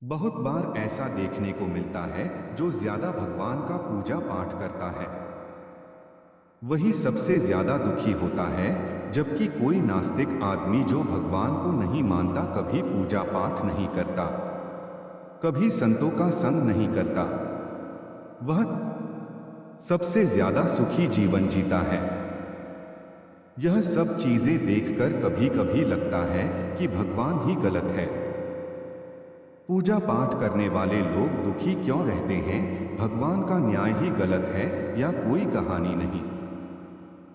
बहुत बार ऐसा देखने को मिलता है जो ज्यादा भगवान का पूजा पाठ करता है वही सबसे ज्यादा दुखी होता है। जबकि कोई नास्तिक आदमी जो भगवान को नहीं मानता कभी पूजा पाठ नहीं करता, कभी संतों का संग नहीं करता, वह सबसे ज्यादा सुखी जीवन जीता है। यह सब चीजें देखकर कभी कभी लगता है कि भगवान ही गलत है। पूजा पाठ करने वाले लोग दुखी क्यों रहते हैं? भगवान का न्याय ही गलत है या कोई कहानी नहीं?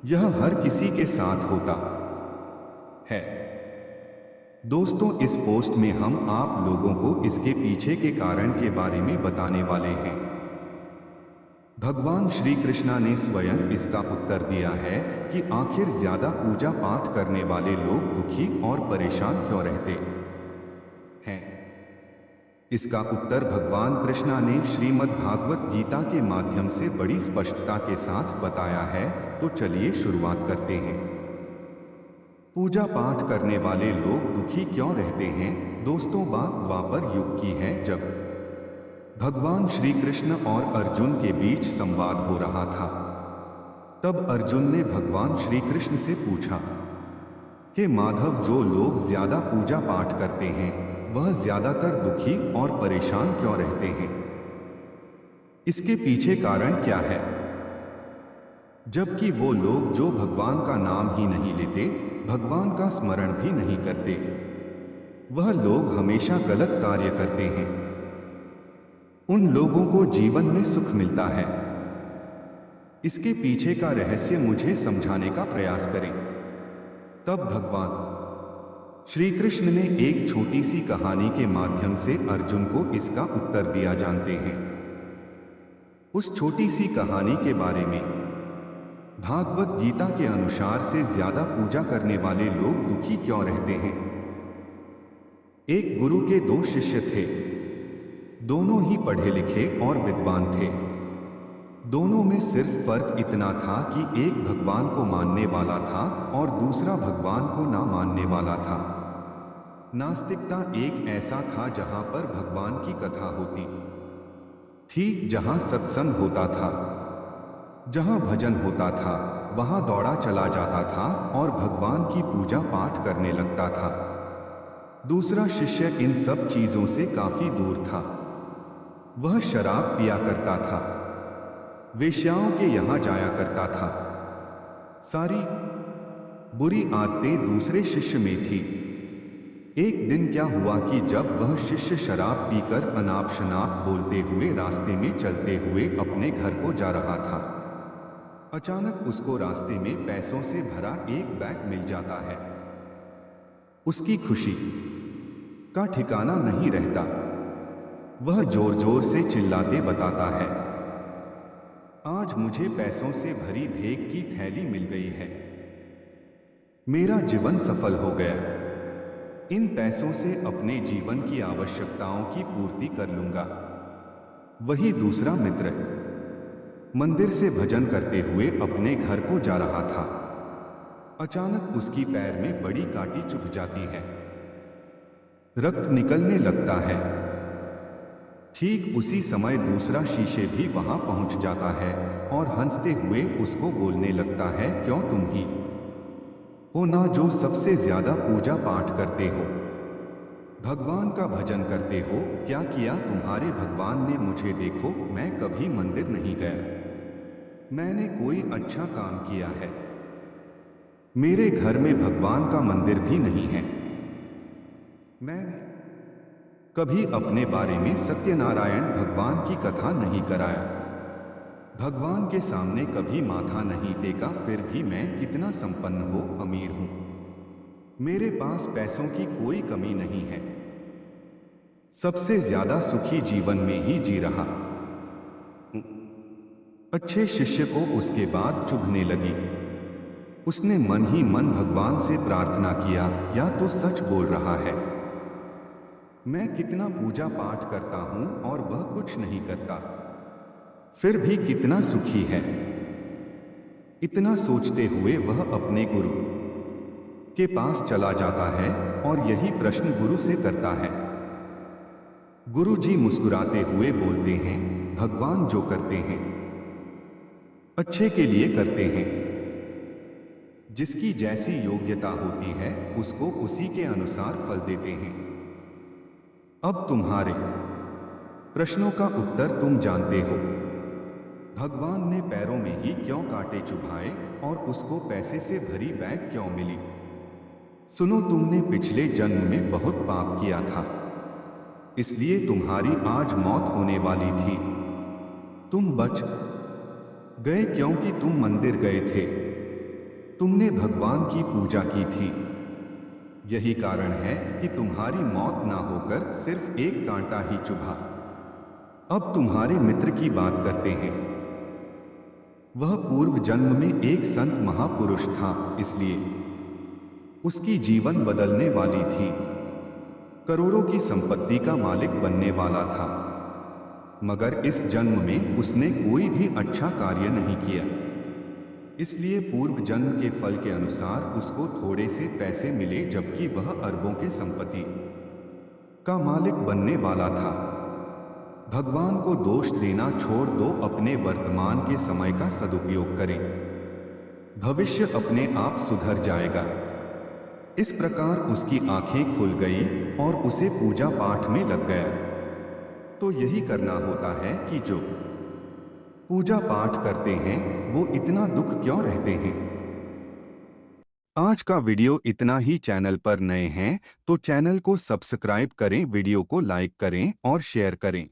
यह हर किसी के साथ होता है। दोस्तों, इस पोस्ट में हम आप लोगों को इसके पीछे के कारण के बारे में बताने वाले हैं। भगवान श्री कृष्णा ने स्वयं इसका उत्तर दिया है कि आखिर ज्यादा पूजा पाठ करने वाले लोग दुखी और परेशान क्यों रहते हैं। इसका उत्तर भगवान कृष्णा ने श्रीमद् भागवत गीता के माध्यम से बड़ी स्पष्टता के साथ बताया है। तो चलिए शुरुआत करते हैं। पूजा पाठ करने वाले लोग दुखी क्यों रहते हैं? दोस्तों, बात द्वापर युग की है, जब भगवान श्री कृष्ण और अर्जुन के बीच संवाद हो रहा था। तब अर्जुन ने भगवान श्री कृष्ण से पूछा कि माधव, जो लोग ज्यादा पूजा पाठ करते हैं वह ज्यादातर दुखी और परेशान क्यों रहते हैं? इसके पीछे कारण क्या है? जबकि वो लोग जो भगवान का नाम ही नहीं लेते, भगवान का स्मरण भी नहीं करते, वह लोग हमेशा गलत कार्य करते हैं। उन लोगों को जीवन में सुख मिलता है। इसके पीछे का रहस्य मुझे समझाने का प्रयास करें। तब भगवान श्री कृष्ण ने एक छोटी सी कहानी के माध्यम से अर्जुन को इसका उत्तर दिया। जानते हैं उस छोटी सी कहानी के बारे में? भागवत गीता के अनुसार से ज्यादा पूजा करने वाले लोग दुखी क्यों रहते हैं। एक गुरु के दो शिष्य थे। दोनों ही पढ़े लिखे और विद्वान थे। दोनों में सिर्फ फर्क इतना था कि एक भगवान को मानने वाला था और दूसरा भगवान को ना मानने वाला था। नास्तिकता एक ऐसा था जहां पर भगवान की कथा होती थी, जहां सत्संग होता था, जहां भजन होता था, वहां दौड़ा चला जाता था और भगवान की पूजा पाठ करने लगता था। दूसरा शिष्य इन सब चीजों से काफी दूर था। वह शराब पिया करता था, वेश्याओं के यहां जाया करता था। सारी बुरी आदतें दूसरे शिष्य में थी। एक दिन क्या हुआ कि जब वह शिष्य शराब पीकर अनाप शनाप बोलते हुए रास्ते में चलते हुए अपने घर को जा रहा था, अचानक उसको रास्ते में पैसों से भरा एक बैग मिल जाता है। उसकी खुशी का ठिकाना नहीं रहता। वह जोर जोर से चिल्लाते बताता है, आज मुझे पैसों से भरी भेंट की थैली मिल गई है। मेरा जीवन सफल हो गया। इन पैसों से अपने जीवन की आवश्यकताओं की पूर्ति कर लूंगा। वही दूसरा मित्र मंदिर से भजन करते हुए अपने घर को जा रहा था। अचानक उसकी पैर में बड़ी कांटी चुभ जाती है। रक्त निकलने लगता है। ठीक उसी समय दूसरा शीशे भी वहां पहुंच जाता है और हंसते हुए उसको बोलने लगता है, क्यों तुम ही हो ना जो सबसे ज्यादा पूजा पाठ करते हो, भगवान का भजन करते हो। क्या किया तुम्हारे भगवान ने? मुझे देखो, मैं कभी मंदिर नहीं गया। मैंने कोई अच्छा काम किया है? मेरे घर में भगवान का मंदिर भी नहीं है। मैंने कभी अपने बारे में सत्यनारायण भगवान की कथा नहीं कराया। भगवान के सामने कभी माथा नहीं टेका। फिर भी मैं कितना संपन्न हो, अमीर हूं। मेरे पास पैसों की कोई कमी नहीं है। सबसे ज्यादा सुखी जीवन में ही जी रहा हूं। अच्छे शिष्य को उसके बाद चुभने लगी। उसने मन ही मन भगवान से प्रार्थना किया, या तो सच बोल रहा है। मैं कितना पूजा पाठ करता हूं और वह कुछ नहीं करता, फिर भी कितना सुखी है। इतना सोचते हुए वह अपने गुरु के पास चला जाता है और यही प्रश्न गुरु से करता है। गुरुजी मुस्कुराते हुए बोलते हैं, भगवान जो करते हैं अच्छे के लिए करते हैं। जिसकी जैसी योग्यता होती है उसको उसी के अनुसार फल देते हैं। अब तुम्हारे प्रश्नों का उत्तर तुम जानते हो। भगवान ने पैरों में ही क्यों कांटे चुभाए और उसको पैसे से भरी बैग क्यों मिली? सुनो, तुमने पिछले जन्म में बहुत पाप किया था, इसलिए तुम्हारी आज मौत होने वाली थी। तुम बच गए क्योंकि तुम मंदिर गए थे, तुमने भगवान की पूजा की थी। यही कारण है कि तुम्हारी मौत ना होकर सिर्फ एक कांटा ही चुभा। अब तुम्हारे मित्र की बात करते हैं। वह पूर्व जन्म में एक संत महापुरुष था, इसलिए उसकी जीवन बदलने वाली थी। करोड़ों की संपत्ति का मालिक बनने वाला था, मगर इस जन्म में उसने कोई भी अच्छा कार्य नहीं किया। इसलिए पूर्व जन्म के फल के अनुसार उसको थोड़े से पैसे मिले, जबकि वह अरबों के संपत्ति का मालिक बनने वाला था। भगवान को दोष देना छोड़ दो, अपने वर्तमान के समय का सदुपयोग करें। भविष्य अपने आप सुधर जाएगा। इस प्रकार उसकी आंखें खुल गई और उसे पूजा पाठ में लग गया। तो यही करना होता है कि जो पूजा पाठ करते हैं वो इतना दुख क्यों रहते हैं। आज का वीडियो इतना ही। चैनल पर नए हैं तो चैनल को सब्सक्राइब करें, वीडियो को लाइक करें और शेयर करें।